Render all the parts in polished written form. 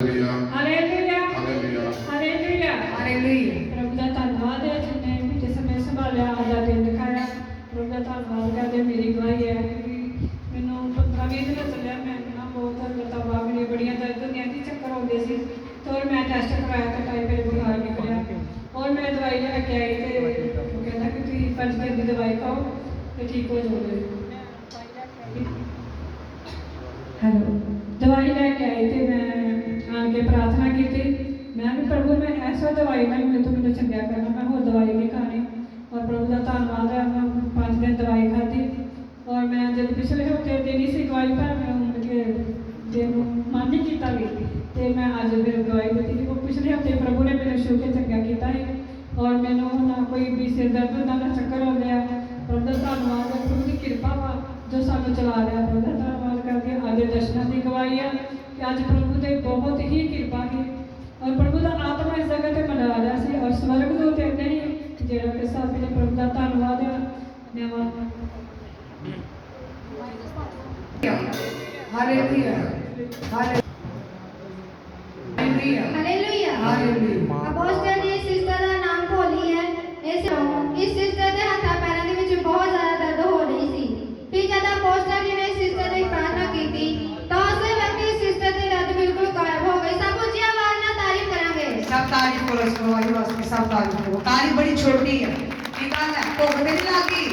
Hallelujah hallelujah hallelujah hallelujah. प्रभु का धन्यवाद है जिन्हें बीते समय संभालिया आज का दिन दिखाया। प्रभु का धन्यवाद करते मेरी गवाही है मैनू 15-20 दिन चलिया मैं ना बहुत लतावा मेरी बड़िया दर्द होंगे थी चक्कर आते थे तो मैं टेस्ट करवाया तो टाइफाइड बुखार निकलिया और मैं दवाई लैके आई तो कहना कि तुम 5 दिन की दवाई खाओ तो ठीक हो जाओगे। हेलो दवाई लैके आई तो मैं आन के प्रार्थना की मैं भी प्रभु मैं ऐसा दवाई ना मिले तो मैंने चंगा करना मैं होर दवाई नहीं खानी और प्रभु का धन्यवाद है मैं 5 दिन दवाई खाती और मैं जब पिछले हफ्ते देनी सी दवाई पर मैं उनके दिन मन नहीं किया भी तो मैं अज फिर दवाई दी थी वो पिछले हफ्ते प्रभु ने मेरे शू के चंगा किया है और मैंने ना कोई भी सिर दर्द ना चक्कर आ गया। प्रभु का धन्यवाद है प्रभु की कृपा वा जो सानू चला रहा प्रभु का धन्यवाद करके अज दर्शना की गवाही है कि अज प्रभु की बहुत ही कृपा है और प्रभु का आत्मा इस जगह पर मना रहा है और स्वर्ग तो कहते हैं जो कि साथ में प्रभु का धन्यवाद है। Hallelujah hallelujah hallelujah hallelujah. Apostle ji sister का नाम खोली है इस सिस्टर के हाथा पैरों के ਵਿੱਚ बहुत ज्यादा दर्द हो रही थी। फिर जब अपोस्टल जी ने सिस्टर की प्रार्थना की थी तो उस वक्त सिस्टर की दर्द बिल्कुल गायब हो गई। सब ऊंची आवाज में तारीफ करेंगे। सब तारीफ करो इस गवाही वास्ते सब तारीफ करो। तारीफ बड़ी छोटी है की गल है भुख नहीं लगी।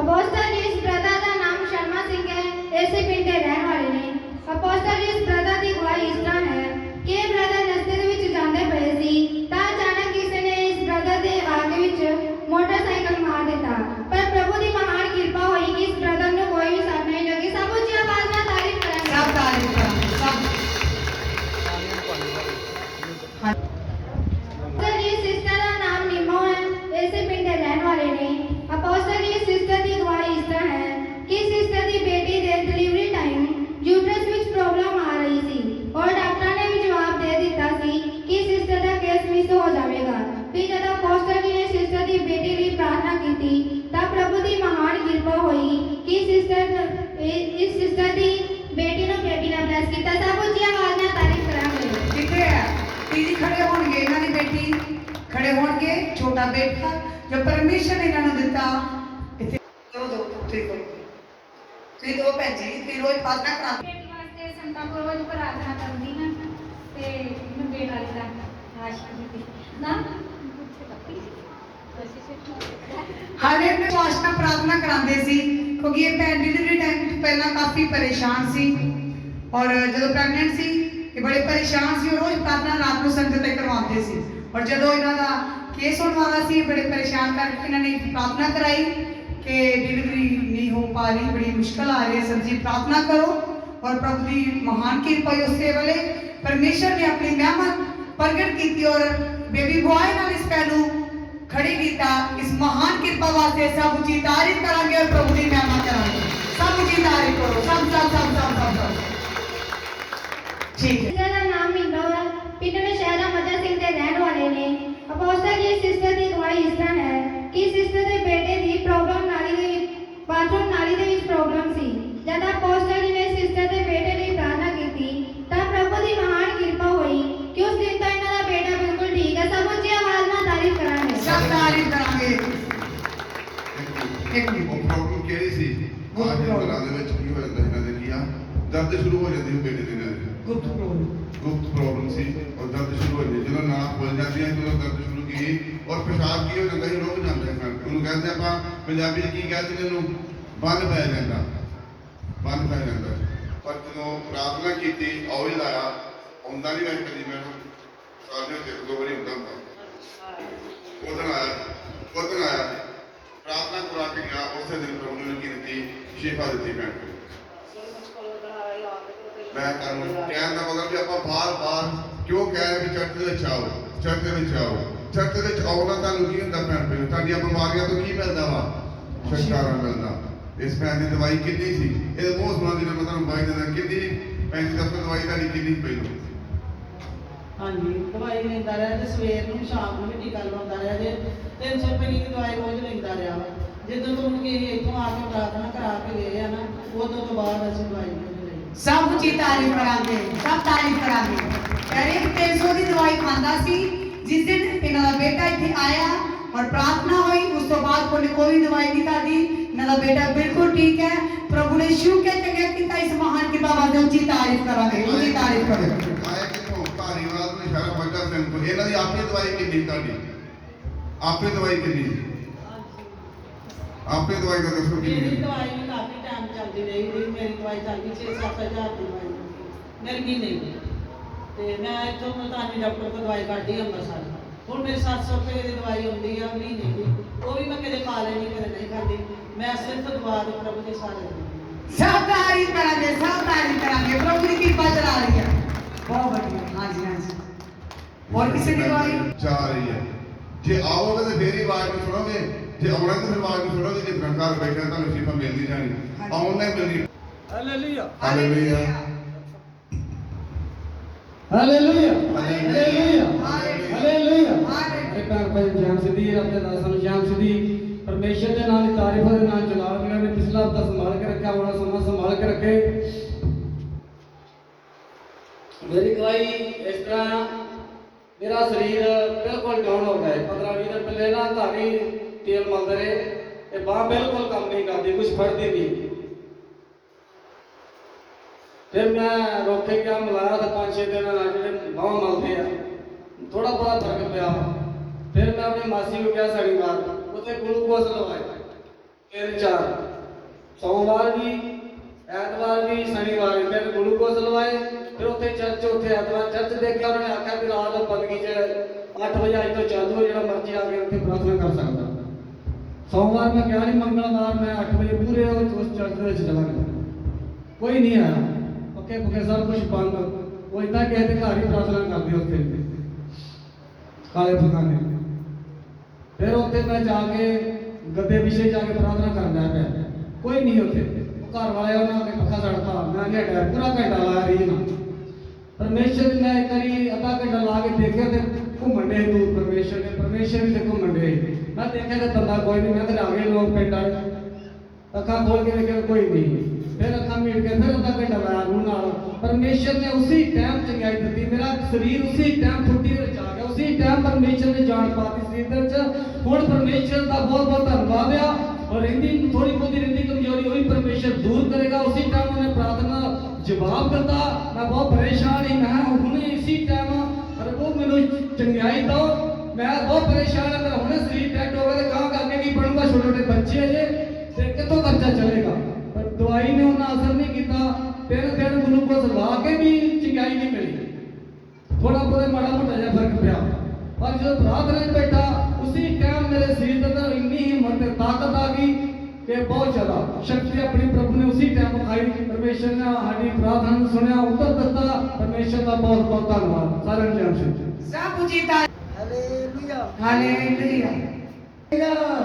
अपोस्टल जी इस ब्रदर का नाम शर्मा सिंह है ऐसे पिंड के रहने वाले ने। अपोस्टल जी इस ब्रदर की गवाही इस तरह है कि ब्रदर रस्ते ਦੇ ਵਿੱਚ ਜਾਂਦੇ ਪਏ ਸੀ ਤਾਂ ਅਚਾਨਕ ਕਿਸੇ ਨੇ ਇਸ ब्रदर ਦੇ ਆਗੇ ਵਿੱਚ मोटरसाइकिल मार ਦਿੱਤਾ पर प्रभु की महान कृपा हुई कि इस ब्रदर ਨੂੰ कोई भी सट नहीं लगी। सब ऊंची आवाज में तारीफ करेंगे। सब तारीफ करेंगे सब। अपोस्टल जी सिस्टर का नाम नीमो है ऐसे पिंड के रहने वाले ने। अपोस्टल जी सिस्टर की गवाही इस तरह है कि सिस्टर की बेटी के डिलीवरी टाइम यूट्रस ਵਿੱਚ प्रॉब्लम आ रही थी और डॉक्टर ने भी जवाब दे दिता सी कि सिस्टर का केस मिस हो जाएगा। फिर जब अपोस्टल जी ने सिस्टर की बेटी लिए प्रार्थना की थी तब प्रभु की महान कृपा हुई कि इस सिस्टर की बेटी ने ब्लेस किया। सब ऊंची आवाज में तारीफ करांगे। किथे है दीदी खड़े होंगे इन्हां दी बेटी खड़े होंगे छोटा बेटा जो परमेश्वर ने इन्हां दिता इथे दो ठीक हो ती दो भैन जी ती रोज प्रार्थना करा बेटी वास्ते संतां को रोज प्रार्थना करदी हां ते मैं बेटा दा आशीर्वाद दी ना हर एक वास्ता प्रार्थना करांदे सी क्योंकि ये भैन डिलीवरी टाइम पहला काफी परेशान सी और जब प्रेगनेंट सी ये बड़े परेशान सी और रोज प्रार्थना रात को संगत तक करवाते सी और जब इन्हां दा केस होने वाला सी बड़े परेशान करके इन्होंने प्रार्थना कराई कि डिलीवरी नहीं हो पा रही बड़ी मुश्किल आ रही है सर जी प्रार्थना करो और प्रभु की महान कृपा उससे वाले परमेश्वर ने अपनी मेहनत प्रगट की और बेबी बॉय नाल इस पहलू खड़ी किया। इस महान कृपा वास्ते सब ऊंची तारीफ करांगे और प्रभु की मेहनत करांगे। सब ऊंची तारीफ करो सब सब सब सब सब सब ठीक है। सिस्टर का नाम मिंदो है पिंड में शहरा मजा सिंह के रहने वाले ने। अपोस्टल जी सिस्टर की गवाही इस तरह है कि सिस्टर के बेटे की प्रॉब्लम नाली ਦੇ बाथरूम नाली ਦੇ ਵਿੱਚ प्रॉब्लम सी। जब अपोस्टल जी ने सिस्टर के बेटे लिए प्रार्थना की थी तब प्रभु की महान कृपा हुई कि उस दिन तक इनका बेटा बिल्कुल ठीक है। सब ऊंची आवाज में तारीफ करांगे। सब तारीफ करांगे। एक ਉਹ ਪ੍ਰੋਬਲਮ ਕਿਹੜੀ ਸੀ ਅੱਜ ਘਰਾਂ ਦੇ ਵਿੱਚ ਕੀ ਹੋ ਜਾਂਦਾ ਇਹਨਾਂ ਦੇ ਕੀ ਆ ਦਰਦ ਸ਼ੁਰੂ ਹੋ ਜਾਂਦੀ ਹੈ ਬੇਟੇ ਦੇ ਨਾਲ ਗੁਪਤ ਪ੍ਰੋਬਲਮ ਸੀ ਔਰ ਦਰਦ ਸ਼ੁਰੂ ਹੋ ਜਾਂਦੀ ਜਦੋਂ ਨਾ ਖੁੱਲ ਜਾਂਦੀ ਹੈ ਜਦੋਂ ਦਰਦ ਸ਼ੁਰੂ ਕੀ ਔਰ ਪਿਸ਼ਾਬ ਕੀ ਹੋ ਜਾਂਦਾ ਹੈ ਰੁਕ ਜਾਂਦਾ ਹੈ ਉਹਨੂੰ ਕਹਿੰਦੇ ਆਪਾਂ ਪੰਜਾਬੀ ਚ ਕੀ ਕਹਿੰਦੇ ਨੇ ਉਹਨੂੰ ਬੰਦ ਪੈ ਜਾਂਦਾ ਪਰ ਜਦੋਂ ਪ੍ਰਾਰਥਨਾ ਕੀਤੀ ਆਇਲ ਲਾਇਆ ਆਉਂਦਾ ਨਹੀਂ ਵੈਸੇ ਕਦੀ ਮੈਂ ਸਾਲ ਦੇ 2 ਵਾਰੀ ਹੁੰਦਾ ਉਦੋਂ ਆਇਆ प्रार्थना करा के गया उस दिन प्रभु ने की दी शिफा दी भैन मैं कहना मतलब कि आप बार बार क्यों कह रहे कि चर्च में आओ चर्च में आना तुम की होंगे भैन भैन बीमारियों तो की मिलता वा छुटकारा मिलता। इस भैन की दवाई कितनी सी ये मुँह सुना दी मैं तुम दवाई देना कितनी भैन जी दस दवाई तुम कितनी पहलू हाँ जी दवाई लेंदा रहा तो सवेर में शाम को भी टीका लवांदा रहा जे 300 रुपये की दवाई रोज लेंदा रहा वा जो तो उनके इतों आके प्रार्थना करा के गए हैं ना उदों तो बाद असीं दवाई नहीं ਲਈ। सब उची तारीफ करांगे, सब तारीफ करांगे। यार एक 300 की दवाई खांदा सी, जिस दिन इन्हां दा बेटा इत्थे आया और प्रार्थना हुई, उस तो बाद कोई दवाई नहीं खादी। इन्हां दा बेटा बिल्कुल ठीक है। प्रभु ने शुभ के चंगा कीता, इस महान कृपा वास्ते उची तारीफ करांगे, उची तारीफ करो। ਆਇਆ ਕਿਥੋਂ? ਧਾਰੀਵਾਲ ਤੋਂ ਸ਼ਹਿਰ ਮੱਝਾ ਸਿੰਘ ਤੋਂ। ਇਹਨਾਂ ਦੀ ਆਪੇ ਦਵਾਈ ਕਿੰਨੀ ਤੁਹਾਡੀ? ਆਪੇ ਦਵਾਈ ਕਿੰਨੀ? ਆਪੇ ਦਵਾਈ ਦਾ ਦੱਸੋ ਮੇਰੀ ਕਿੰਨੀ? ਦਵਾਈ ਵੀ ਕਾਫੀ ਟਾਈਮ ਚੱਲਦੀ ਰਹੀ ਜੀ। ਮੇਰੀ ਦਵਾਈ ਚੱਲਦੀ 6-7 ਹਜ਼ਾਰ ਦੀ ਦਵਾਈ ਮੇਰੀ ਮਹੀਨੇ ਦੀ। ਤੇ ਮੈਂ ਇੱਥੋਂ ਮੁਲਤਾਨੀ ਡਾਕਟਰ ਤੋਂ ਦਵਾਈ ਕੱਢੀ ਅੰਮ੍ਰਿਤਸਰ। ਹੁਣ ਮੇਰੀ 700 ਰੁਪਏ ਦੀ ਦਵਾਈ ਆਉਂਦੀ ਆ ਮਹੀਨੇ ਦੀ। ਉਹ ਵੀ ਮੈਂ ਕਦੇ ਖਾ ਲੈਣੀ, ਕਦੇ ਨਹੀਂ ਖਾਂਦੀ। ਮੈਂ ਸਿਰਫ ਦੁਆ ਦੇ ਪ੍ਰਭੂ ਦੀ ਸਾਰੇ ਦਿਨ। सब तारीफ करांगे, सब तारीफ करांगे। प्रभु की कृपा चला रही है, बहुत बढ़िया। हाँ जी, हाँ जी। और किसी की दवाई ਜਾ ਰਹੀ ਹੈ। ਜੇ ਆਓਗੇ ਤਾਂ ਫੇਰ ਹੀ ਆਵਾਜ਼ ਨੂੰ ਸੁਣੋਗੇ, ਜੇ ਆਉਣਾ ਤਾਂ ਫਿਰ ਆਵਾਜ਼ ਨੂੰ ਸੁਣੋਗੇ। ਜੇ ਘਰ ਬੈਠੇ ਤੁਹਾਨੂੰ ਸਿਫਾ ਮਿਲਦੀ ਜਾਣੀ, ਆਉਣਾ ਮਿਲਦੀ। Hallelujah hallelujah, hallelujah hallelujah, hallelujah एक बार भाई जान सिद्धि अपने दासां ਨੂੰ जान सिद्धि परमेश्वर ਦੇ ਨਾਮ ਦੀ ਤਾਰੀਫ ਦੇ ਨਾਲ ਜਲਾਲ ਜਿਹੜਾ ਨੇ ਪਿਛਲਾ ਹਫਤਾ ਸੰਭਾਲ ਕੇ ਰੱਖਿਆ, ਬੜਾ ਸਮਾਂ ਸੰਭਾਲ ਕੇ ਰੱਖੇ। ਮੇਰੀ ਗਵਾਹੀ ਇਸ ਤਰ੍ਹਾਂ, ਮੇਰਾ ਸਰੀਰ ਬਿਲਕੁਲ ਡਾਊਨ ਹੋ ਗਿਆ। 15-20 ਦਿਨ ਪਹਿਲੇ ਨਾ ਧਾਰੀ ਤੇਲ ਮਲਦੇ ਰਹੇ, ਇਹ ਬਾਂਹ ਬਿਲਕੁਲ ਕੰਮ ਨਹੀਂ ਕਰਦੀ, ਕੁਝ ਫੜਦੀ ਨਹੀਂ। फिर मैं रोके क्या मिलाया था 5-6 दिन ਜਿਹੜੇ ਬਾਹਾਂ ਮਲਦੇ ਆ, ਥੋੜਾ ਬੜਾ ਫਰਕ ਪਿਆ। ਫਿਰ ਮੈਂ ਆਪਣੀ ਮਾਸੀ ਨੂੰ ਕਿਹਾ ਸ਼ਨੀਵਾਰ ਉੱਥੇ ਗਲੂਕੋਜ਼ ਲਵਾਏ 3-4, ਸੋਮਵਾਰ ਵੀ, ਐਤਵਾਰ ਵੀ, ਸ਼ਨੀਵਾਰ ਵੀ ਫਿਰ ਗਲੂਕੋਜ਼ ਲਵਾਏ। ਫਿਰ ਉੱਥੇ ਚਰਚ, ਉੱਥੇ ਐਤਵਾਰ ਚਰਚ ਦੇਖਿਆ, ਉਹਨਾਂ ਨੇ ਆਖਿਆ ਵੀ ਰਾਤ ਨੂੰ ਬੰਦਗੀ 'ਚ 8 ਵਜੇ ਅੱਜ ਤੋਂ ਚਾਲੂ, ਜਿਹੜਾ ਮਰਜ਼ੀ ਆ ਕੇ ਉੱਥੇ ਪ੍ਰਾਰਥਨਾ ਕਰ ਸਕਦਾ। ਸੋਮਵਾਰ ਮੈਂ ਕਿਹਾ ਨਹੀਂ, ਮੰਗਲਵਾਰ ਮੈਂ 8 ਵਜੇ ਪੂਰੇ ਉਸ ਚਰਚ ਦੇ ਵਿੱਚ ਚਲਾ ਗਿਆ, ਕੋਈ ਨਹੀਂ ਆਇਆ। पक्के सब कुछ बंद, वो इतना कहते घर ही प्रार्थना करते होते काले पकाने। फिर उत्थे मैं जाके गद्दे पिछे जाके प्रार्थना करना पाया, कोई नहीं होते। घर वाले उन्होंने पक्का सड़ता, मैं हटा पूरा घंटा ला रही ना। परमेश्वर ने एक बारी अद्धा घंटा ला के देखा तो घूमन डे दूर, परमेश्वर भी घूमन डे। मैं देखा तो बंदा कोई नहीं, मैं आ गए लोग पिंड वाले, अखा खोल के देखा कोई नहीं। फिर अखा मीट के फिर अद्धा घंटा लाया रूह नाल। परमेश्वर ने उसी टाइम चंगाई दी, मेरा शरीर उसी टाइम छुट्टी आ गया, उसी टाइम परमेश्वर ने जान पाती शरीर दे। हुण परमेश्वर का बहुत बहुत धन्यवाद आ। और रहिंदी थोड़ी बहुत रहिंदी कमजोरी वही परमेश्वर दूर करेगा। उसी टाइम उन्हें प्रार्थना जवाब दिता। मैं बहुत परेशान ही, मैं हुणे इसी टाइम प्रभु मैनू चंगाई दो, मैं बहुत परेशान है। मेरा हुणे शरीर टाइट हो गया, कहाँ करके की पढ़ूंगा, छोटे छोटे बच्चे अजे कितों खर्चा चलेगा। दवाई ने उन्हें असर नहीं किया। 3 दिन ग्लूकोज ला के भी चंगाई नहीं मिली, थोड़ा बहुत माड़ा मोटा जहा फर्क पिया। और जो प्रार्थना में बैठा उसी टाइम मेरे शरीर के अंदर इन्नी हिम्मत ताकत आ गई कि बहुत ज्यादा शक्ति अपनी प्रभु ने उसी टाइम दिखाई। परमेश्वर ने हमारी प्रार्थना सुनिया, उत्तर दिता। परमेश्वर का बहुत बहुत धन्यवाद। सारे जन से सब उची तारीफ। Hallelujah hallelujah,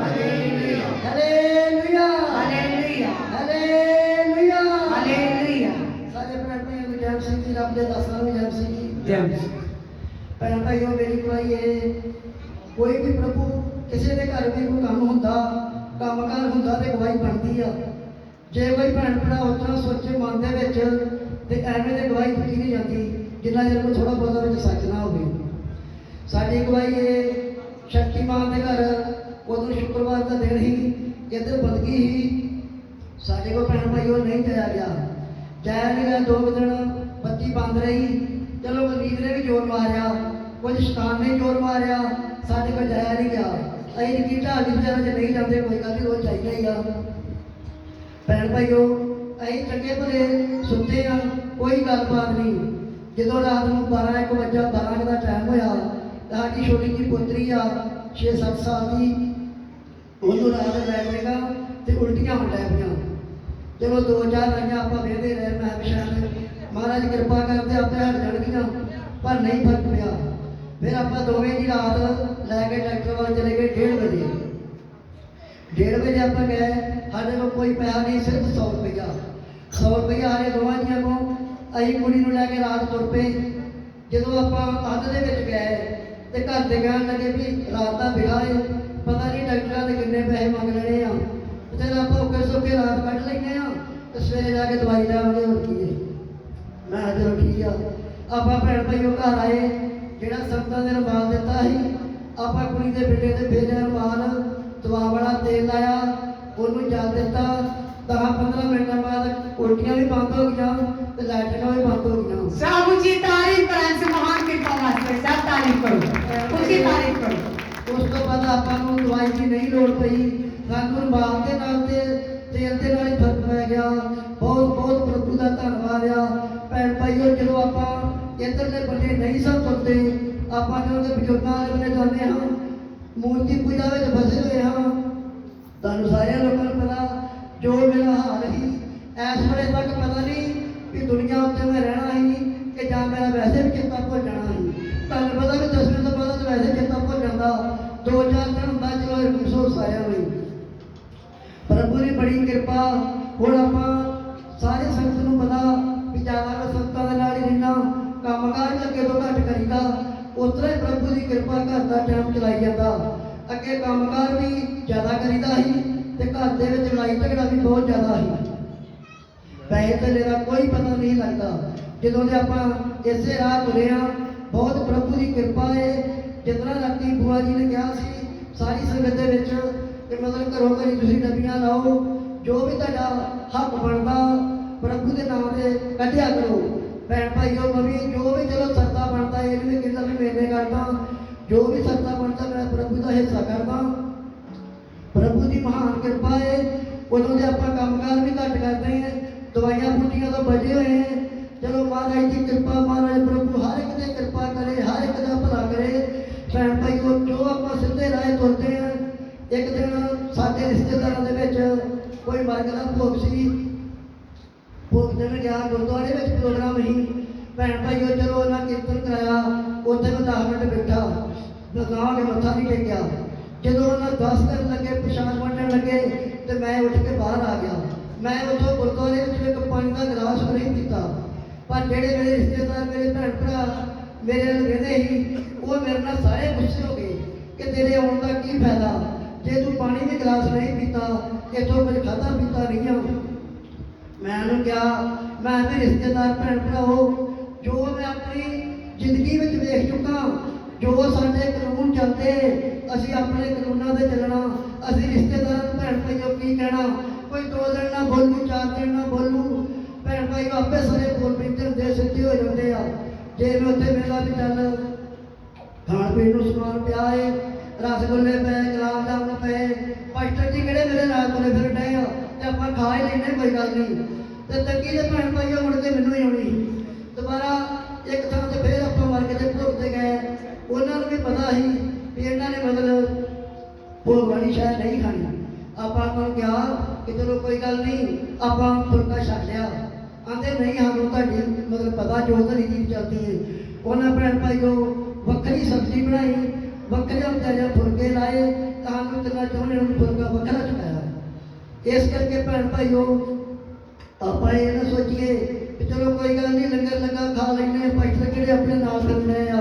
hallelujah hallelujah hallelujah, hallelujah hallelujah. सारे भैन भाई जैम सिंह जी रब दे दासां ਨੂੰ जैम सिंह जी जय ਭੈਣ ਭਾਈਓ, ਮੇਰੀ ਗਵਾਹੀ ਹੈ, ਕੋਈ ਵੀ ਪ੍ਰਭੂ ਕਿਸੇ ਦੇ ਘਰ ਵੀ ਕੋਈ ਕੰਮ ਹੁੰਦਾ, ਕੰਮਕਾਰ ਹੁੰਦਾ ਤੇ ਗਵਾਹੀ ਬਣਦੀ ਆ। ਜੇ ਕੋਈ ਭੈਣ ਭਰਾ ਉਤਰਾ ਸੋਚੇ ਮਨ ਦੇ ਵਿੱਚ ਤੇ ਐਵੇਂ ਦੇ ਗਵਾਹੀ ਦਿੱਤੀ ਨਹੀਂ ਜਾਂਦੀ ਜਿੰਨਾ ਚਿਰ ਕੋਈ ਥੋੜਾ ਬਹੁਤਾ ਵਿੱਚ ਸੱਚ ਨਾ ਹੋਵੇ। ਸਾਡੀ ਗਵਾਹੀ ਹੈ ਸ਼ਕਤੀਮਾਨ ਦੇ ਘਰ ਉਦੋਂ ਸ਼ੁੱਕਰਵਾਰ ਦਾ ਦਿਨ ਹੀ ਇੱਧਰ ਬੰਦਗੀ ਹੀ, ਸਾਡੇ ਕੋਲ ਭੈਣ ਭਾਈਓ ਨਹੀਂ ਜਾਇਆ ਗਿਆ। ਜਾਇਆ ਨਹੀਂ ਗਿਆ, 2 ਦਿਨ ਬੱਤੀ ਬੰਦ ਰਹੀ। ਚਲੋ ਮਰੀਜ਼ ਨੇ ਵੀ ਜ਼ੋਰ ਮਾਰਿਆ, ਕੁਝ ਸ਼ੈਤਾਨ ਨੇ ਜ਼ੋਰ ਮਾਰਿਆ, ਸਾਡੇ ਕੋਲ ਜਾਇਆ ਨਹੀਂ ਗਿਆ। ਅਸੀਂ ਨਿੱਕੀ ਢਾਲ ਦੀ ਵਿਚਾਰਾਂ 'ਚ ਨਹੀਂ ਜਾਂਦੇ, ਕੋਈ ਗੱਲ ਨਹੀਂ, ਉਹ ਚਾਹੀਦਾ ਹੀ ਆ। ਭੈਣ ਭਾਈਓ, ਅਸੀਂ ਚੰਗੇ ਭਲੇ ਸੁਣਦੇ ਆ, ਕੋਈ ਗੱਲਬਾਤ ਨਹੀਂ। ਜਦੋਂ ਰਾਤ ਨੂੰ 12-1 ਵਜੇ 12 ਦਾ ਟਾਈਮ ਹੋਇਆ, ਸਾਡੀ ਛੋਟੀ ਜਿਹੀ ਪੁੱਤਰੀ ਆ 6-7 ਸਾਲ ਦੀ, ਉਹਨੂੰ ਰਾਤ ਲੈ ਜਾਏਗਾ ਤੇ ਉਲਟੀਆਂ ਹੋਣ ਲੱਗ ਪਈਆਂ। ਚਲੋ 2-4 ਆਈਆਂ, ਆਪਾਂ ਵੇਖਦੇ ਰਹੇ। ਮੈਂ ਸ਼ਾਇਦ ਮਹਾਰਾਜ ਕਿਰਪਾ ਕਰਦੇ ਆਪੇ ਹਟ ਜਾਣਗੀਆਂ, ਪਰ ਨਹੀਂ ਫਰਕ ਪਿਆ। ਫਿਰ ਆਪਾਂ ਦੋਵੇਂ ਦੀ ਰਾਤ ਲੈ ਕੇ ਡਾਕਟਰ ਵੱਲ ਚਲੇ ਗਏ 1:30 ਵਜੇ। 1:30 ਵਜੇ ਆਪਾਂ ਗਏ, ਸਾਡੇ ਕੋਲ ਕੋਈ ਪੈਸਾ ਨਹੀਂ, ਸਿਰਫ 100 ਰੁਪਇਆ। 100 ਰੁਪਇਆ ਆਰੇ ਦੋਵਾਂ ਜੀਆਂ ਕੋਲ। ਅਸੀਂ ਕੁੜੀ ਨੂੰ ਲੈ ਕੇ ਰਾਤ ਤੁਰ ਪਏ। ਜਦੋਂ ਆਪਾਂ ਅੱਧ ਦੇ ਵਿੱਚ ਗਏ ਤੇ ਘਰ ਦੇ ਕਹਿਣ ਲੱਗੇ ਵੀ ਰਾਤ ਦਾ ਵਿਆਹ ਹੈ, ਪਤਾ ਨਹੀਂ ਡਾਕਟਰਾਂ ਦੇ ਕਿੰਨੇ ਪੈਸੇ ਮੰਗ ਲੈਣੇ ਆ, ਤੇ ਆਪਾਂ ਔਖੇ ਸੌਖੇ ਰਾਤ ਕੱਢ ਲੈਂਦੇ ਆ ਤੇ ਸਵੇਰੇ ਜਾ ਕੇ ਦਵਾਈ ਲੈਵਾਂਗੇ, ਹੋਰ ਕੀ ਹੈ। ਮੈਂ ਕਿਹਾ ਚਲੋ ਠੀਕ ਆ। ਆਪਾਂ ਭੈਣ ਭਾਈਓ ਘਰ ਆਏ, ਜਿਹੜਾ ਸੰਗਤਾਂ ਨੇ ਰੁਮਾਲ ਦਿੱਤਾ ਸੀ, ਆਪਾਂ ਕੁੜੀ ਦੇ ਬੇਟੇ ਦੇ ਫੇਰਿਆ ਰੁਮਾਲ, ਦਵਾ ਵਾਲਾ ਤੇਲ ਲਾਇਆ, ਉਹਨੂੰ ਜਲ ਦਿੱਤਾ। 10-15 ਮਿੰਟਾਂ ਬਾਅਦ ਉਲਟੀਆਂ ਵੀ ਬੰਦ ਹੋ ਗਈਆਂ ਤੇ ਲੈਟਰਿਨਾਂ ਵੀ ਬੰਦ ਹੋ ਗਈਆਂ। सब ऊंची तारीफ करें से महान कृपा वास्ते सब तारीफ करो, ऊंची तारीफ करो। ਉਸ ਤੋਂ ਬਾਅਦ ਆਪਾਂ ਨੂੰ ਦਵਾਈ ਦੀ ਨਹੀਂ ਲੋੜ ਪਈ, ਸਾਨੂੰ ਰੁਮਾਲ ਦੇ ਨਾਲ ਤੇ ਤੇਲ ਦੇ ਨਾਲ ਹੀ ਫਰਕ ਪੈ ਗਿਆ। ਬਹੁਤ ਬਹੁਤ ਪ੍ਰਭੂ ਦਾ ਧੰਨਵਾਦ ਆ। ਭੈਣ ਭਾਈਓ, ਜਦੋਂ ਆਪਾਂ ਇੱਧਰਲੇ ਬੰਨੇ ਨਹੀਂ ਸਭ ਤੁਰਦੇ, ਆਪਾਂ ਜਦੋਂ ਦੇ ਬਜ਼ੁਰਗਾਂ ਦੇ ਬੰਨੇ ਜਾਂਦੇ ਹਾਂ, ਮੂਰਤੀ ਪੂਜਾ ਵਿੱਚ ਫਸੇ ਹੋਏ ਹਾਂ। ਤੁਹਾਨੂੰ ਸਾਰਿਆਂ ਲੋਕਾਂ ਨੂੰ ਪਤਾ ਜੋ ਮੇਰਾ ਹਾਲ ਸੀ, ਇਸ ਵੇਲੇ ਤੱਕ ਪਤਾ ਨਹੀਂ ਕਿ ਦੁਨੀਆ ਉੱਤੇ ਮੈਂ ਰਹਿਣਾ ਸੀ ਕਿ ਜਾਂ ਮੇਰਾ ਵੈਸੇ ਵੀ ਚੇਤਾ ਭੁੱਲ ਜਾਣਾ ਸੀ। ਤੁਹਾਨੂੰ ਪਤਾ ਵੀ 10ਵੇਂ ਤੋਂ ਬਾਅਦ ਤਾਂ ਵੈਸੇ ਚੇਤਾ ਭੁੱਲ ਜਾਂਦਾ, 2-4 ਦਿਨ ਹੁੰਦਾ, ਚਲੋ ਅਫਸੋਸ ਸਾਰਿਆਂ ਨੂੰ। ਪ੍ਰਭੂ ਦੀ ਬੜੀ ਕਿਰਪਾ। ਹੁਣ ਆਪਾਂ ਸਾਰੇ ਸੰਗਤ ਨੂੰ ਪਤਾ ਵੀ ਜ਼ਿਆਦਾ ਮੈਂ ਸੰਗਤਾਂ ਦੇ ਨਾਲ ਹੀ ਰਹਿਣਾ, ਕੰਮਕਾਰ ਵੀ ਅੱਗੇ ਤੋਂ ਘੱਟ ਕਰੀਦਾ, ਉਸ ਤਰ੍ਹਾਂ ਹੀ ਪ੍ਰਭੂ ਦੀ ਕਿਰਪਾ ਘਰ ਦਾ ਟਾਈਮ ਚਲਾਈ ਜਾਂਦਾ। ਅੱਗੇ ਕੰਮਕਾਰ ਵੀ ਜ਼ਿਆਦਾ ਕਰੀਦਾ ਸੀ ਤੇ ਘਰ ਦੇ ਵਿੱਚ ਲੜਾਈ ਝਗੜਾ ਵੀ ਬਹੁਤ ਜ਼ਿਆਦਾ ਸੀ। ਪੈਸੇ ਧੇਲੇ ਦਾ ਕੋਈ ਪਤਾ ਨਹੀਂ ਲੱਗਦਾ। ਜਦੋਂ ਦੇ ਆਪਾਂ ਇਸੇ ਰਾਹ ਤੁਰੇ ਹਾਂ, ਬਹੁਤ ਪ੍ਰਭੂ ਦੀ ਕਿਰਪਾ ਹੈ। ਜਿਤਨਾ ਰਾਤੀ ਬੁਆ ਜੀ ਨੇ ਕਿਹਾ ਸੀ ਸਾਰੀ ਸੰਗਤ ਦੇ ਵਿੱਚ ਕਿ ਮਤਲਬ ਘਰੋਂ ਘਰੀ ਤੁਸੀਂ ਡੱਬੀਆਂ ਲਾਓ, ਜੋ ਵੀ ਤੁਹਾਡਾ ਹੱਕ ਬਣਦਾ ਪ੍ਰਭੂ ਦੇ ਨਾਮ ਤੇ ਕੱਢਿਆ ਕਰੋ। ਭੈਣ ਭਾਈਓ, ਮੈਂ ਵੀ ਜੋ ਵੀ ਚਲੋ ਸਰਦਾ ਬਣਦਾ, ਇਹ ਨਹੀਂ ਕਹਿੰਦਾ ਵੀ ਮੇਲੇ ਕਰਦਾ, ਜੋ ਵੀ ਸਰਦਾ ਬਣਦਾ ਮੈਂ ਪ੍ਰਭੂ ਦਾ ਹਿੱਸਾ ਕਰਦਾ। ਪ੍ਰਭੂ ਦੀ ਮਹਾਨ ਕਿਰਪਾ ਹੈ। ਉਦੋਂ ਦੇ ਆਪਾਂ ਕੰਮਕਾਰ ਵੀ ਘੱਟ ਕਰਦੇ ਹਾਂ, ਦਵਾਈਆਂ ਬੂਟੀਆਂ ਤੋਂ ਬਚੇ ਹੋਏ ਹਾਂ। ਚਲੋ ਮਹਾਰਾਜ ਦੀ ਕਿਰਪਾ, ਮਹਾਰਾਜ ਪ੍ਰਭੂ ਹਰ ਇੱਕ ਤੇ ਕਿਰਪਾ ਕਰੇ, ਹਰ ਇੱਕ ਦਾ ਭਲਾ ਕਰੇ। ਭੈਣ ਭਾਈਓ, ਜੋ ਆਪਾਂ ਸਿੱਧੇ ਰਾਹ ਤੁਰਦੇ ਹਾਂ, ਇੱਕ ਦਿਨ ਸਾਡੇ ਰਿਸ਼ਤੇਦਾਰਾਂ ਦੇ ਵਿੱਚ ਕੋਈ ਮਰਗ ਦਾ ਭੋਗ ਸੀ। ਭੋਗ ਦੇਣ ਗਿਆ, ਗੁਰਦੁਆਰੇ ਵਿੱਚ ਪ੍ਰੋਗਰਾਮ ਸੀ। ਭੈਣ ਭਾਈਓ, ਚਲੋ ਉਹਨਾਂ ਕੀਰਤਨ ਕਰਾਇਆ, ਉੱਥੇ ਮੈਂ 10 ਮਿੰਟ ਬੈਠਾ, ਲਗਾ ਕੇ ਮੱਥਾ ਨਹੀਂ ਟੇਕਿਆ। ਜਦੋਂ ਉਹਨਾਂ 10 ਕਰਨ ਲੱਗੇ, ਪ੍ਰਸ਼ਾਦ ਵੰਡਣ ਲੱਗੇ ਤੇ ਮੈਂ ਉੱਠ ਕੇ ਬਾਹਰ ਆ ਗਿਆ। ਮੈਂ ਉੱਥੋਂ ਗੁਰਦੁਆਰੇ ਵਿੱਚ ਇੱਕ ਪਾਣੀ ਦਾ ਗਲਾਸ ਨਹੀਂ ਪੀਤਾ, ਪਰ ਜਿਹੜੇ ਮੇਰੇ ਰਿਸ਼ਤੇਦਾਰ, ਮੇਰੇ ਭੈਣ ਭਰਾ ਮੇਰੇ ਨਾਲ ਰਹਿੰਦੇ ਸੀ, ਉਹ ਮੇਰੇ ਨਾਲ ਸਾਰੇ ਗੁੱਸੇ ਹੋ ਗਏ ਕਿ ਤੇਰੇ ਆਉਣ ਦਾ ਕੀ ਫਾਇਦਾ ਜੇ ਤੂੰ ਪਾਣੀ ਦੇ ਗਲਾਸ ਨਹੀਂ ਪੀਤਾ, ਇੱਥੋਂ ਕੁਝ ਖਾਧਾ ਪੀਤਾ ਨਹੀਂ ਆ। ਮੈਂ ਉਹਨੂੰ ਕਿਹਾ, ਮੈਂ ਵੀ ਰਿਸ਼ਤੇਦਾਰ ਭੈਣ ਭਰਾਓ, ਜੋ ਮੈਂ ਆਪਣੀ ਜ਼ਿੰਦਗੀ ਵਿੱਚ ਵੇਖ ਚੁੱਕਾ, ਜੋ ਸਾਡੇ ਕਾਨੂੰਨ ਚੱਲਦੇ, ਅਸੀਂ ਆਪਣੇ ਕਾਨੂੰਨਾਂ ਤੇ ਚੱਲਣਾ। ਅਸੀਂ ਰਿਸ਼ਤੇਦਾਰਾਂ ਭੈਣ ਭਾਈਓ ਕੀ ਕਹਿਣਾ, ਕੋਈ 2 ਦਿਨ ਨਾ ਬੋਲੂ, 4 ਦਿਨ ਨਾ ਬੋਲੂ, ਭੈਣ ਭਾਈਓ ਆਪੇ ਸਾਰੇ ਬੋਲ ਪੈਂਦੇ ਹੁੰਦੇ, ਸਿੱਧੇ ਹੋ ਜਾਂਦੇ ਆ। ਜੇ ਮੈਂ ਉੱਥੇ ਮੇਰਾ ਵੀ ਚੱਲ ਖਾਣ ਪੀਣ ਨੂੰ ਸਮਾਨ ਪਿਆ ਏ, ਰਸਗੁੱਲੇ ਪਏ, ਗੁਲਾਬ ਜਾਮੁਨ ਪਏ, ਪਾਸਟਰ ਜੀ ਕਿਹੜੇ ਮੇਰੇ ਨਾਲ ਤੁਰੇ ਫਿਰ ਡਏ ਆ ਤੇ ਆਪਾਂ ਖਾ ਹੀ ਲੈਂਦੇ, ਕੋਈ ਗੱਲ ਨਹੀਂ। ਤੇ ਤੱਕੀ ਦੇ ਭੈਣ ਭਾਈਓ ਮੁੜ ਕੇ ਮੈਨੂੰ ਹੀ ਆਉਣੀ ਦੁਬਾਰਾ ਇੱਕ ਥਾਂ ਤੇ ਫਿਰ ਆਪਾਂ ਮਾਰ ਕੇ ਭੁਗਤੇ ਗਏ। ਉਹਨਾਂ ਨੂੰ ਵੀ ਪਤਾ ਸੀ ਵੀ ਇਹਨਾਂ ਨੇ ਮਤਲਬ ਭੋਗ ਵਾਲੀ ਸ਼ਾਇਦ ਨਹੀਂ ਖਾਣੀ। ਆਪਾਂ ਨੂੰ ਕਿਹਾ ਕਿ ਚਲੋ ਕੋਈ ਗੱਲ ਨਹੀਂ, ਆਪਾਂ ਫੁਲਕਾ ਛੱਡ ਲਿਆ। ਆਂਦੇ ਨਹੀਂ, ਸਾਨੂੰ ਤੁਹਾਡੀ ਮਤਲਬ ਪਤਾ ਜੋ ਤੁਹਾਡੀ ਚੀਜ਼ ਚੱਲਦੀ ਹੈ। ਉਹਨਾਂ ਭੈਣ ਭਾਈਓ ਵੱਖਰੀ ਸਬਜ਼ੀ ਬਣਾਈ, ਵੱਖਰੇ ਵਿਚਾਰਿਆਂ ਫੁਲਕੇ ਲਾਏ, ਸਾਨੂੰ ਤਿੰਨਾਂ ਚੋਂ ਨੂੰ ਫੁਲਕਾ ਵੱਖਰਾ ਚੁਕਾਇਆ। ਇਸ ਕਰਕੇ ਭੈਣ ਭਾਈਓ, ਆਪਾਂ ਇਹ ਨਾ ਸੋਚੀਏ ਕਿ ਚਲੋ ਕੋਈ ਗੱਲ ਨਹੀਂ, ਲੰਗਰ ਲੱਗਾ ਖਾ ਲੈਂਦੇ, ਪਾਸਟਰ ਕਿਹੜੇ ਆਪਣੇ ਨਾਲ ਫਿਰਦੇ ਆ,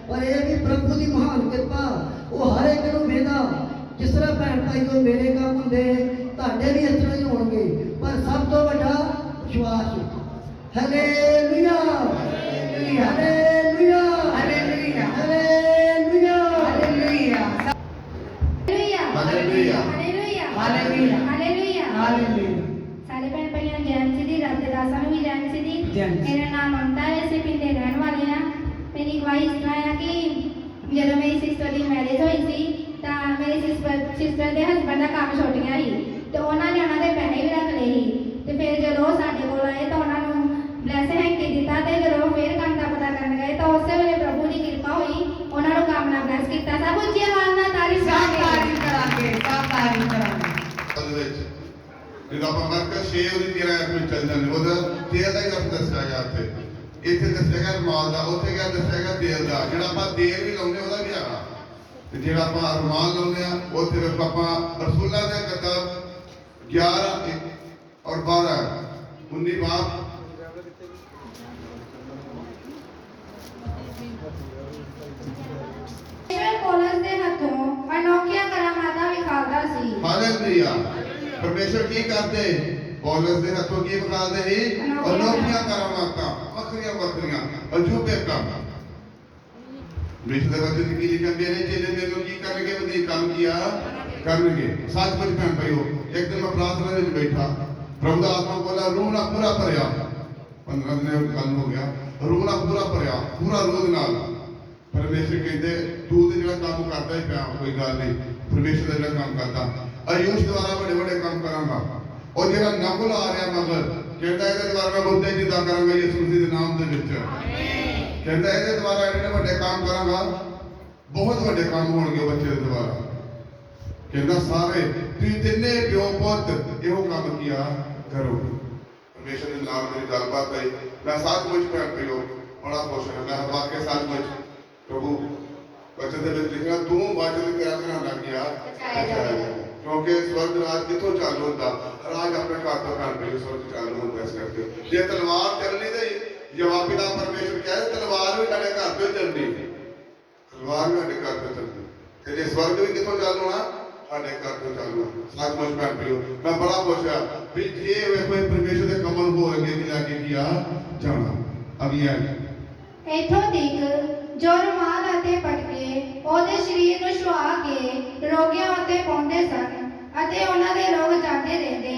ਪਰ ਇਹ ਵੀ ਪ੍ਰਭੂ ਦੀ ਮਹਾਨ ਕਿਰਪਾ, ਉਹ ਹਰ ਇੱਕ ਨੂੰ ਵੇਖਦਾ। ਜਿਸ ਤਰ੍ਹਾਂ ਭੈਣ ਭਾਈਓ ਮੇਰੇ ਕੰਮ ਹੁੰਦੇ, ਤੁਹਾਡੇ ਵੀ ਇਸ ਤਰ੍ਹਾਂ ਹੀ ਹੋਣਗੇ, ਪਰ ਸਭ ਤੋਂ ਵੱਡਾ ਵਿਸ਼ਵਾਸ। Hallelujah, hallelujah, hallelujah, hallelujah, hallelujah, hallelujah, hallelujah, hallelujah, hallelujah, hallelujah, hallelujah. Hallelujah. ਸਾਰੇ ਭੈਣ ਭਾਈਆਂ ਨੂੰ ਜੈਨ ਜੀ ਦੀ, ਰੱਬ ਦੇ ਦਾਸਾਂ ਨੂੰ ਵੀ ਜੈਨ ਜੀ ਦੀ। ਜੈਨ ਜੀ। ਮੇਰਾ ਨਾਮ ਮਮਤਾ ਹੈ, ਅਸੀਂ ਪਿੰਡ ਦੇ ਰਹਿਣ ਵਾਲੇ ਹਾਂ। ਮੇਰੀ ਗਵਾਹੀ ਇਸ ਤਰ੍ਹਾਂ ਆ ਕਿ ਜਦੋਂ ਮੇਰੀ ਸਿਸਟਰ ਦੀ ਮੈਰਿਜ ਹੋਈ ਸੀ ਤਾਂ ਮੇਰੀ ਸਿਸਟਰ ਦੇ ਹਸਬੈਂਡ ਦਾ ਕੰਮ ਛੁੱਟ ਗਿਆ ਸੀ ਤੇ ਉਹਨਾਂ ਨੇ ਉਹਨਾਂ ਦੇ ਪੈਸੇ ਵੀ ਰੱਖ ਲਏ ਸੀ। ਤੇ ਫਿਰ ਜਦੋਂ ਉਹ ਸਾਡੇ ਕੋਲ ਆਏ ਤਾਂ ਉਹਨਾਂ ਨੂੰ ਬਲੈਸ ਹੈਂਕੀ ਦਿੱਤਾ ਤੇ ਜਦੋਂ ਫਿਰ ਕੰਮ ਦਾ ਪਤਾ ਕਰਨ ਗਏ ਤਾਂ ਉਸੇ ਵੇਲੇ ਪ੍ਰਭੂ ਦੀ ਕਿਰਪਾ ਹੋਈ, ਉਹਨਾਂ ਨੂੰ ਕੰਮ ਨਾਲ ਬਲੈਸ ਕੀਤਾ। ਸਭ ਉੱਚੀ ਆਵਾਜ਼ ਨਾਲ ਤਾਰੀਫ सब ਕਰਾਂਗੇ। तारीफ करांगे, सब तारीफ करांगे। ਉਹਦੇ ਵਿੱਚ ਜਦੋਂ ਆਪਾਂ ਮਰਕਜ਼ 6 ਉਹਦੀ 13 ਐਪ ਵਿੱਚ ਚੱਲ ਜਾਂਦੇ, ਉਹਦਾ ਤੇਲ ਦਾ ਹੀ ਕੰਮ ਦੱਸਿਆ ਗਿਆ ਉੱਥੇ। ਇੱਥੇ ਦੱਸਿਆ ਗਿਆ ਰੁਮਾਲ ਦਾ, ਉੱਥੇ ਗਿਆ ਦੱਸਿਆ ਗਿਆ ਤੇਲ ਦਾ। ਜਿਹੜਾ ਆਪਾਂ ਤੇਲ ਵੀ ਲਾਉਂਦੇ ਉਹਦਾ ਵੀ ਹੈਗਾ, ਤੇ ਜਿਹੜਾ ਆਪਾਂ ਰੁਮਾਲ ਲਾਉਂਦੇ ਆ ਉੱਥੇ ਵੇਖੋ ਆਪਾਂ ਰਸੂਲਾਂ ਦੇ ਕਿਤਾਬ 11 ਔਰ 12 19 ਬਾਬ ਪੌਲਸ ਦੇ ਹੱਥੋਂ ਅਨੋਖੀਆਂ ਕਰਾਮਾਤਾਂ ਵਿਖਾਲਦਾ ਸੀ। ਹਾਲੇਲੂਇਆ। ਪਰਮੇਸ਼ਰ ਕੀ ਕਰਦੇ? ਪੌਲਸ ਦੇ ਹੱਥੋਂ ਕੀ ਵਿਖਾਲਦੇ ਸੀ? ਅਨੋਖੀਆਂ ਕਰਾਮਾਤਾਂ, ਵੱਖਰੀਆਂ ਕੰਮ। ਮਿਸ਼ਰ ਦੇ ਵਚਨ ਕੀ ਲਿਖਿਆ, ਮੇਰੇ ਚੇਲੇ ਮੈਨੂੰ ਕੀ ਕਰਨਗੇ, ਵਧੀਆ ਕੰਮ ਕੀਆ ਕਰਨਗੇ। ਸੱਚਮੁੱਚ ਭੈਣ ਭਾਈਓ, ਇੱਕ ਦਿਨ ਮੈਂ ਪ੍ਰਾਰਥਨਾ ਦੇ ਵਿੱਚ ਬੈਠਾ, ਪ੍ਰਭੂ ਦਾ ਆਤਮਾ ਬੋਲਾ, ਰੂਹ ਨਾਲ ਪੂਰਾ ਭਰਿਆ। 15 ਦਿਨ ਗੱਲ ਹੋ ਗਿਆ, ਰੂਹ ਨਾਲ ਪੂਰਾ ਭਰਿਆ, ਪੂਰਾ ਰੂਹ ਨਾਲ। ਪਰਮੇਸ਼ਰ ਕਹਿੰਦੇ ਤੂੰ ਤੇ ਜਿਹੜਾ ਕੰਮ ਕਰਦਾ ਹੀ ਪਿਆ, ਕੋਈ ਗੱਲ ਨਹੀਂ, ਪਰਮੇਸ਼ਰ ਦਾ ਜਿਹੜਾ ਕੰਮ ਕਰਦਾ, ਆਯੂਸ਼ ਦੁਆਰਾ ਵੱਡੇ ਵੱਡੇ ਕੰਮ ਕਰਾਂਗਾ। ਉਹ ਜਿਹੜਾ ਨਕਲ ਆ ਰਿਹਾ ਮਗਰ ਕਹਿੰਦਾ ਇਹਦੇ ਦੁਆਰਾ ਮੈਂ ਮੁਰਦੇ ਜਿੰਦਾ ਕਰਾਂਗਾ ਯਿਸੂ ਮਸੀਹ ਦੇ ਨਾਮ ਦੇ ਵਿੱਚ। ਕਹਿੰਦਾ ਇਹਦੇ ਦੁਆਰਾ ਇਹਨੇ ਵੱਡੇ ਕੰਮ ਕਰਾਂਗਾ, ਬਹੁਤ ਵੱਡੇ ਕੰਮ ਹੋਣਗੇ ਬੱਚੇ ਦੇ ਦੁਆਰਾ। ਕਹਿੰਦਾ ਸਾਰੇ ਤੁਸੀਂ ਤਿੰਨੇ ਪਿਓ ਪੁੱਤ ਇਹੋ ਕੰਮ ਕੀਆ ਕਰੋ। ਪਰਮੇਸ਼ਰ ਦੇ ਨਾਲ ਮੇਰੀ ਗੱਲਬਾਤ ਹੋਈ, ਮੈਂ ਸੱਚਮੁੱਚ ਭੈਣ ਭਾਈਓ ਬੜਾ ਖੁਸ਼ ਹਾਂ। ਮੈਂ ਵਾਕਿਆ ਸੱਚਮੁੱਚ ਪ੍ਰਭੂ ਵਚਨ ਦੇ ਵਿੱਚ ਲਿਖਿਆ, ਤੂੰ ਵਚਨ ਤੇਰਾ ਘਰਾਂ ਲੱਗ ਗਿਆ ਕਿਉਂਕਿ ਸਵਰਗ ਰਾਜ ਕਿੱਥੋਂ ਚਾਲੂ ਹੁੰਦਾ, ਰਾਜ ਆਪਣੇ ਘਰ ਤੋਂ ਭੈਣ ਭਾਈਓ ਸਵਰਗ ਚਾਲੂ ਹੁੰਦਾ। ਇਸ ਕਰਕੇ ਜੇ ਤਲਵਾਰ ਚੱਲਣੀ ਤੇ ਜਵਾਬੀ ਦਾ ਪਰਮੇਸ਼ਰ ਕਹਿੰਦਾ ਤਲਵਾਰ ਵੀ ਸਾਡੇ ਘਰ ਤੋਂ ਚੱਲਣੀ, ਤਲਵਾਰ ਵੀ ਸਾਡੇ ਘਰ ਤੋਂ ਚੱਲਣੀ, ਤੇ ਜੇ ਸਵਰਗ ਵੀ ਕਿੱਥੋਂ ਚਾਲੂ ਹੋਣਾ, ਸਾਡੇ ਘਰ ਤੋਂ ਚਾਲੂ ਹੋਣਾ। ਸੱਚਮੁੱਚ ਭੈਣ ਭਾਈਓ ਮੈਂ ਬੜਾ ਖੁਸ਼ ਹਾਂ ਵੀ ਜੇ ਵੇਖੋ ਪਰਮੇਸ਼ਰ ਦੇ ਕਮਲ ਹੋ ਅੱਗੇ ਲੈ ਕੇ ਕੀਆ ਜਾਣਾ। ਅਗੀ ਆ ਇੱਥੋਂ ਤੱਕ ਜੋ ਰੁਮਾਲ ਅਤੇ ਪਟਕੇ ਉਹਦੇ ਸਰੀਰ ਨੂੰ ਛੁਆ ਕੇ ਰੋਗੀਆਂ ਉੱਤੇ ਪਾਉਂਦੇ ਸਨ ਅਤੇ ਉਹਨਾਂ ਦੇ ਰੋਗ ਜਾਂਦੇ ਰਹਿੰਦੇ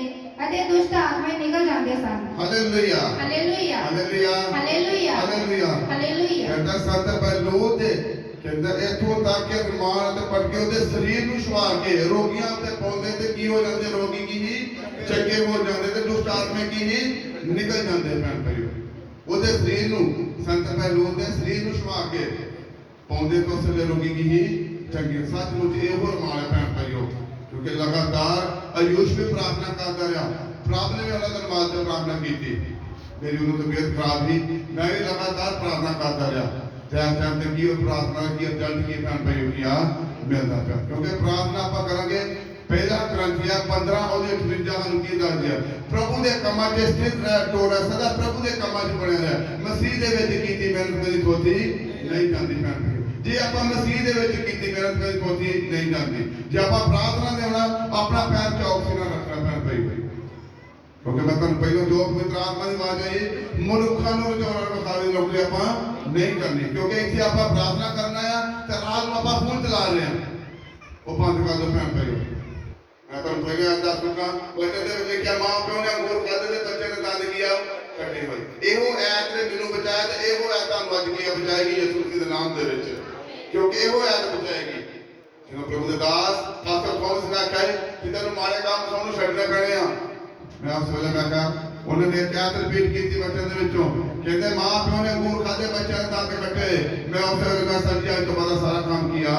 ਅਤੇ ਦੁਸ਼ਟ ਆਤਮੇ ਨਿਕਲ ਜਾਂਦੇ ਸਨ। Hallelujah hallelujah hallelujah hallelujah hallelujah hallelujah. ਕਹਿੰਦਾ ਸੰਤ ਬਲੂਤ ਕਹਿੰਦਾ ਇੱਥੋਂ ਤੱਕ ਕਿ ਰੁਮਾਲ ਅਤੇ ਪਟਕੇ ਉਹਦੇ ਸਰੀਰ ਨੂੰ ਛੁਆ ਕੇ ਰੋਗੀਆਂ ਉੱਤੇ ਪਾਉਂਦੇ ਤੇ ਕੀ ਹੋ ਜਾਂਦੇ, ਰੋਗੀ ਕੀ ਹੀ ਚੰਗੇ ਹੋ ਜਾਂਦੇ ਤੇ ਦੁਸ਼ਟ ਆਤਮੇ ਕੀ ਹੀ ਨਿਕਲ ਜਾਂਦੇ। ਭੈਣ ਭਾਈਓ ਉਹਦੇ ਸਰੀਰ ਨੂੰ ਸੰਤ ਬਲੂਤ ਦੇ ਸਰੀਰ ਨੂੰ ਛੁਆ ਕੇ ਪਾਉਂਦੇ ਤਾਂ ਉਸਲੇ ਰੋਗੀ ਕੀ ਹੀ ਚੰਗੇ। ਸੱਚਮੁੱਚ ਇਹੋ ਰੁਮਾਲ ਹੈ ਭੈਣ ਭਾਈਓ, ਕਿਉਂਕਿ ਲਗਾਤਾਰ ਆਯੂਸ਼ ਵੀ ਪ੍ਰਾਰਥਨਾ ਕਰਦਾ ਰਿਹਾ। ਪ੍ਰਭ ਨੇ ਵੀ ਉਹਨਾਂ ਦਾ ਨਮਾਜ਼ ਤੇ ਪ੍ਰਾਰਥਨਾ ਕੀਤੀ, ਮੇਰੀ ਉਹਨੂੰ ਤਬੀਅਤ ਖਰਾਬ ਸੀ, ਮੈਂ ਵੀ ਲਗਾਤਾਰ ਪ੍ਰਾਰਥਨਾ ਕਰਦਾ ਰਿਹਾ। ਟਾਈਮ ਤੇ ਕੀ ਉਹ ਪ੍ਰਾਰਥਨਾ ਕੀ ਰਿਜ਼ਲਟ ਕੀ ਭੈਣ ਭਾਈਓ ਕੀ ਆ ਮਿਲਦਾ ਪਿਆ। ਕਿਉਂਕਿ ਪ੍ਰਾਰਥਨਾ ਆਪਾਂ ਕਰਾਂਗੇ, ਪਹਿਲਾ ਕਰੰਥੀਆਂ 15 ਉਹਦੇ 58 ਨੂੰ ਕੀ ਦੱਸਦਾ, ਪ੍ਰਭੂ ਦੇ ਕੰਮਾਂ 'ਚ ਸਥਿਤ ਰਹਿ, ਟੋਰਾ ਸਦਾ ਪ੍ਰਭੂ ਦੇ ਕੰਮਾਂ 'ਚ ਬਣਿਆ ਰਹਿ। ਮਸੀਹ ਦੇ ਵਿੱਚ ਕੀਤੀ ਮਿਹਨਤ ਕਦੀ ਖੋਤੀ ਨਹੀਂ ਜਾਂਦੀ ਭੈਣ ਭਾਈਓ। ਜੇ ਆਪਾਂ ਮਸੀਹ ਦੇ ਵਿੱਚ ਕੀਤੀ ਮਿਹਨਤ ਕਦੀ ਖੋਤੀ ਨਹੀਂ ਜਾਂਦੀ। ਜੇ ਆਪਾਂ ਪ੍ਰਾਰਥਨਾ ਦੇ ਹੋਣਾ, ਆਪਣਾ ਪੈਰ ਚੌਕਸੀ ਨਾਲ ਰੱਖਣਾ ਭੈਣ ਭਾਈਓ। ਕਿਉਂਕਿ ਮੈਂ ਤੁਹਾਨੂੰ ਪਹਿਲਾਂ ਜੋ ਪਵਿੱਤਰ ਆਤਮਾ ਦੀ ਆਵਾਜ਼ ਆਈ, ਮਨੁੱਖਾਂ ਨੂੰ ਰਜਾਉਣ ਵਿਖਾਵੇ ਨੌਕਰੀ ਆਪਾਂ ਨਹੀਂ ਕਰਨੀ, ਕਿਉਂਕਿ ਇੱਥੇ ਆਪਾਂ ਪ੍ਰਾਰਥਨਾ ਕਰਨਾ ਆ ਤੇ ਰਾਤ ਨੂੰ ਆਪਾਂ ਫੋਨ ਚਲਾ ਰਹੇ ਆ, ਉਹ ਬੰਦ ਕਰ ਦਿਓ ਭੈਣ ਭਾਈਓ। ਮੈਂ ਤੁਹਾਨੂੰ ਪਹਿਲਾਂ ਦੱਸ ਦੂੰਗਾ, ਵਚਨ ਦੇ ਵਿੱਚ ਲਿਖਿਆ, ਮਾਂ ਪਿਓ ਨੇ ਅੰਗੂਰ ਖਾਧੇ ਤੇ ਬੱਚੇ ਨੇ ਦੰਦ ਕੀਆ ਕੱਢੇ ਹੋਏ। ਇਹੋ ਐਤ ਨੇ ਮੈਨੂੰ ਬਚਾਇਆ ਤੇ ਇਹੋ ਐਤ ਤੁਹਾਨੂੰ ਅੱਜ ਕੀ ਬਚਾਏਗੀ ਯਿਸੂ ਮਸੀਹ ਦੇ ਨਾਮ ਦੇ ਵਿੱਚ, ਕਿਉਂਕਿ ਇਹੋ ਐਤ ਬਚਾਏਗੀ। ਜਦੋਂ ਪ੍ਰਭੂ ਦੇ ਦਾਸ ਪਾਸਟਰ ਥੋਮਸ ਨੇ ਆਖਿਆ ਕਿ ਤੈਨੂੰ ਮਾੜੇ ਕੰਮ ਸਾਨੂੰ ਛੱਡਣੇ ਪੈਣੇ ਆ, ਮੈਂ ਉਸ ਵੇਲੇ ਮੈਂ ਕਿਹਾ ਉਹਨਾਂ ਨੇ ਕਿਹਾ ਤੇ ਰਿਪੀਟ ਕੀਤੀ ਵਚਨ ਦੇ ਵਿੱਚੋਂ, ਕਹਿੰਦੇ ਮਾਂ ਪਿਓ ਨੇ ਅੰਗੂਰ ਖਾਧੇ ਬੱਚਿਆਂ ਨੇ ਦੰਦ ਕੱਟੇ। ਮੈਂ ਉਸ ਵੇਲੇ ਮੈਂ ਸੱਚੀ ਅੱਜ ਤੋਂ ਬਾਅਦ ਸਾਰਾ ਕੰਮ ਕੀਆ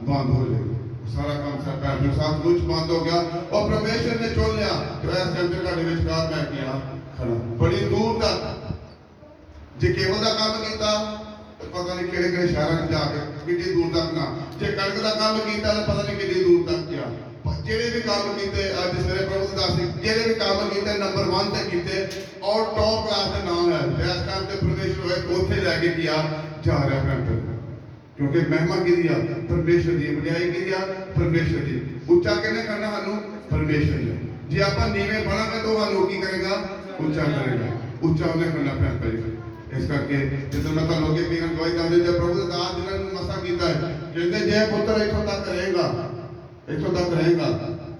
ਬੰਦ ਹੋ ਜਾਏਗਾ, ਸਾਰਾ ਕੰਮ ਸਰਕਾਰ ਦੇ ਸਾਥ ਕੁਝ ਬੰਦ ਹੋ ਗਿਆ। और परमेश्वर ने चुन लिया तो इस सेंटर का विचकार मैं किया खड़ा बड़ी दूर तक जे केवल का काम किया तो पता नहीं किहड़े किहड़े शहरों में जाके कितनी दूर तक ना, जे कणक का काम किया तो पता नहीं कितनी दूर तक गया। ਜਿਹੜੇ ਵੀ ਕੰਮ ਕੀਤੇ ਅੱਜ ਸਵੇਰੇ ਪ੍ਰਭੂ ਦਾਸ ਜੀ ਜਿਹੜੇ ਵੀ ਕੰਮ ਕੀਤੇ ਨੰਬਰ 1 ਤੇ ਕੀਤੇ ਔਰ ਟੌਪ ਕਲਾਸ ਦੇ ਨਾਮ ਹੈ ਇਸ ਕੰਮ ਤੇ ਪਰਮੇਸ਼ਰ ਹੋਏ ਉੱਥੇ ਲੈ ਕੇ ਗਿਆ ਜਾ ਰਿਹਾ ਪੈਂਟਰ, ਕਿਉਂਕਿ ਮਹਿਮਾ ਕਿਹਦੀ ਆ, ਪਰਮੇਸ਼ਰ ਦੀ, ਵਡਿਆਈ ਕਿਹਦੀ ਆ, ਪਰਮੇਸ਼ਰ ਦੀ। ਉੱਚਾ ਕਿਹਨੇ ਕਰਨਾ ਸਾਨੂੰ, ਪਰਮੇਸ਼ਰ ਨੇ। ਜੇ ਆਪਾਂ ਨੀਵੇਂ ਬਣਾਂਗੇ ਤਾਂ ਸਾਨੂੰ ਕੀ ਕਰੇਗਾ, ਉੱਚਾ ਕਰੇਗਾ, ਉੱਚਾ ਉਹਨੇ ਕਰਨਾ ਪੈਂਦਾ। ਇਸ ਕਰਕੇ ਜਦੋਂ ਮੈਂ ਤੁਹਾਨੂੰ ਅੱਗੇ ਪੀਣ ਗਵਾਹੀ ਦਿੰਦੇ ਜੇ ਪ੍ਰਭੂ ਦੇ ਦਾਸ ਜਿਨ੍ਹਾਂ ਨੂੰ ਮਸਾ ਕੀਤਾ ਹੈ, ਕਹਿੰਦੇ ਜੇ ਪੁੱਤਰ ਇੱਥੋਂ ਤੱਕ ਰਹੇਗਾ, ਇੱਥੋਂ ਤੱਕ ਰਹੇਗਾ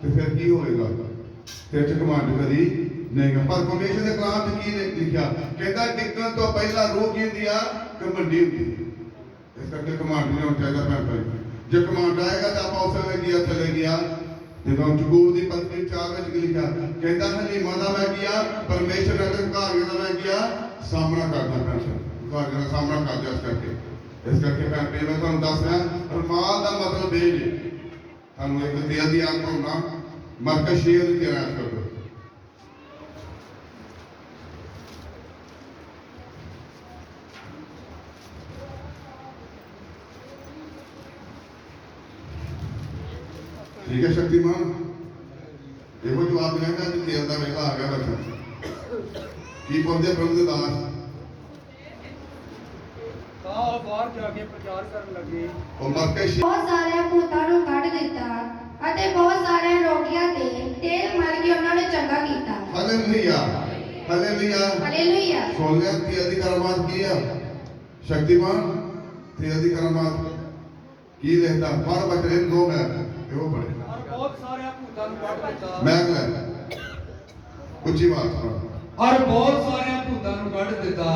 ਤੇ ਫਿਰ ਕੀ ਹੋਏਗਾ, ਤੇਰੇ ਚ ਘਮੰਡ ਕਦੀ ਨਹੀਂ ਗਾ। ਪਰ ਪਰਮੇਸ਼ਰ ਦੇ ਕਲਾਮ 'ਚ ਕੀ ਲਿਖਿਆ, ਕਹਿੰਦਾ ਟਿਕਣ ਤੋਂ ਪਹਿਲਾਂ ਰੂਹ ਕੀ ਹੁੰਦੀ ਆ, ਘਮੰਡੀ ਹੁੰਦੀ। ਇਸ ਕਰਕੇ ਘਮੰਡ ਨਹੀਂ ਹੋਣਾ ਚਾਹੀਦਾ ਭੈਣ ਭਾਈ। ਜੇ ਘਮੰਡ ਆਏਗਾ ਤਾਂ ਆਪਾਂ ਉਸ ਵੇਲੇ ਗਿਆ ਚਲੇ ਗਿਆ। ਜਦੋਂ ਯਾਕੂਬ ਦੀ ਪਤਨੀ 4 ਵਿੱਚ ਕੀ ਲਿਖਿਆ, ਕਹਿੰਦਾ ਹਲੀਮਾ ਦਾ ਮੈਂ ਗਿਆ, ਪਰਮੇਸ਼ਰ ਦੇ ਘਾਰੀਆਂ ਦਾ ਮੈਂ ਗਿਆ ਸਾਹਮਣਾ ਕਰਦਾ ਭੈਣ ਭਾਈ, ਘਾਰੀਆਂ ਦਾ ਸਾਹਮਣਾ ਕਰਦਾ। ਇਸ ਕਰਕੇ ਭੈਣ ਭਾਈ ਮੈਂ ਤੁਹਾਨੂੰ ਦੱਸ ਰਿਹਾ, ਰਮਾਲ ਦਾ ਮਤਲਬ ਇਹ ਜੀ, ਸਾਨੂੰ ਇੱਕ ਦਿਲ ਦੀ ਆਤਮਾ ਹੋਣਾ, ਮਰਕਜ਼ 6 ਦੀ 13 ਕਰੋ। ठीक है शक्तिमान, देखो जवाब देगा कि तेल का वेला आ गया बच्चा की पौधे प्रभु के दास ਬਾਹਰ ਜਾ ਕੇ ਪ੍ਰਚਾਰ ਕਰਨ ਲੱਗੇ। और मरकज ਬਹੁਤ ਸਾਰੇ ਭੂਤਾਂ ਨੂੰ ਕੱਢ ਦਿੱਤਾ ਅਤੇ ਬਹੁਤ ਸਾਰੇ ਰੋਗੀਆਂ ਤੇ ਤੇਲ ਮਲ ਕੇ ਉਹਨਾਂ ਨੂੰ ਚੰਗਾ ਕੀਤਾ। Hallelujah hallelujah hallelujah. सोने की अधिकार बात किया शक्तिमान तेल दी करामात की लिखता पढ़ बच्चे दो मैं वो पढ़े ਬਹੁਤ ਸਾਰਿਆਂ ਭੂਤਾਂ ਨੂੰ ਕੱਢ ਦਿੱਤਾ मैं अगला ਉੱਚੀ ਬਾਤ ਸੁਣੋ ਔਰ ਬਹੁਤ ਸਾਰਿਆਂ ਭੂਤਾਂ ਨੂੰ ਕੱਢ ਦਿੱਤਾ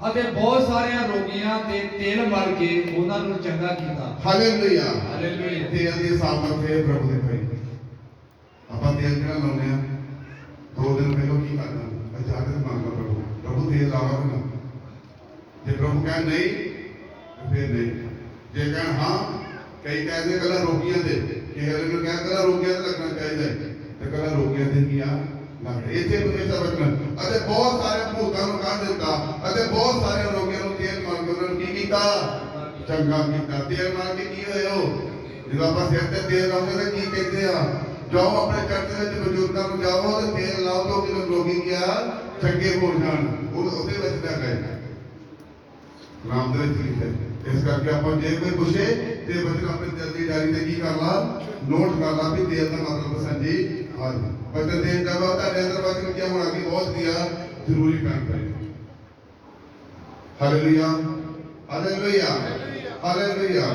ਅਤੇ ਬਹੁਤ ਸਾਰਿਆਂ ਰੋਗੀਆਂ ਤੇ ਤੇਲ ਮਲ ਕੇ ਉਹਨਾਂ ਨੂੰ ਚੰਗਾ ਕੀਤਾ ਹਾਲੇਲੂਇਆ ਹਾਲੇਲੂਇਆ। ਤੇਲ ਦੀ ਸਾਮਰਥ ਹੈ ਪ੍ਰਭੂ ਦੇ ਭਾਈ ਆਪਾਂ ਤੇਲ ਜਿਹੜਾ ਲਾਉਂਦੇ ਆ 2 ਦਿਨ ਪਹਿਲਾਂ ਕੀ ਕਰਨਾ ਇਜਾਜ਼ਤ ਮੰਗਣਾ ਪ੍ਰਭੂ ਤੇਲ ਲਾਵਾ ਨਾ ਜੇ ਪ੍ਰਭੂ ਕਹੇ ਨਹੀਂ ਤੇ ਫਿਰ ਨਹੀਂ ਜੇ ਕਹਿਣ ਹਾਂ ਕਈ ਕਹਿੰਦੇ ਕੱਲਾ ਰੋਗੀਆਂ ਦੇ ਕਿਸੇ ਨੂੰ ਕਹਿ ਕੱਲਾ ਰੋਗੀਆਂ ਤੇ ਲੱਗਣਾ ਚਾਹੀਦਾ ਤੇ ਕੱਲਾ ਰੋਗੀਆਂ ਤੇ ਕੀ ਆ ਲੱਗਦਾ ਇੱਥੇ ਪਰਮੇਸ਼ਰ ਵਚਨ ਅਤੇ ਬਹੁਤ ਸਾਰੇ ਭੂਤਾਂ ਨੂੰ ਕੱਢ ਦਿੱਤਾ ਅਤੇ ਬਹੁਤ ਸਾਰੇ ਰੋਗੀਆਂ ਨੂੰ ਤੇਲ ਮਾਰ ਕੇ ਉਹਨਾਂ ਨੂੰ ਕੀ ਕੀਤਾ ਚੰਗਾ ਕੀਤਾ ਤੇਲ ਮਾਰ ਕੇ ਕੀ ਹੋਇਆ ਜਦੋਂ ਆਪਾਂ ਸਿਰ ਤੇ ਤੇਲ ਲਾਉਂਦੇ ਤਾਂ ਕੀ ਕਹਿੰਦੇ ਆ ਜਾਓ ਆਪਣੇ ਚਰਚ ਵਿੱਚ ਬਜ਼ੁਰਗਾਂ ਨੂੰ ਜਾਓ ਤੇ ਤੇਲ ਲਾਓ ਤੋਂ ਕਿ ਰੋਗੀ ਗਿਆ ਚੰਗੇ ਹੋ ਜਾਣ ਉਹ ਉਹਦੇ ਵਿੱਚ ਦਾ ਗਏ ਨਾਮ ਦੇ ਵਿੱਚ ਲਿਖਿਆ ਇਸ ਕਰਕੇ ਆਪਾਂ ਜੇ ਕੋਈ ਪੁੱਛੇ ਤੇ ਬਚਨ ਆਪਣੇ ਦਿਲ ਦੀ ਡਾਇਰੀ ਤੇ ਕੀ ਕਰ ਲਾ ਨੋਟ ਕਰ ਲਾ ਵੀ ਤੇਲ ਦਾ ਮਤਲਬ ਸੰਜੀ ਹਾਂਜੀ ਬਚਨ ਦੇਣ ਦਾ ਬਾਅਦ ਤੁਹਾਡੇ ਅੰਦਰ ਵਚਨ ਕੀ ਹੋਣਾ ਕਿ ਬਹੁਤ ਦਿਆ ਜ਼ਰੂਰੀ ਕੰਮ ਕਰੇ ਹਾਲੇਲੂਇਆ ਹਾਲੇਲੂਇਆ ਹਾਲੇਲੂਇਆ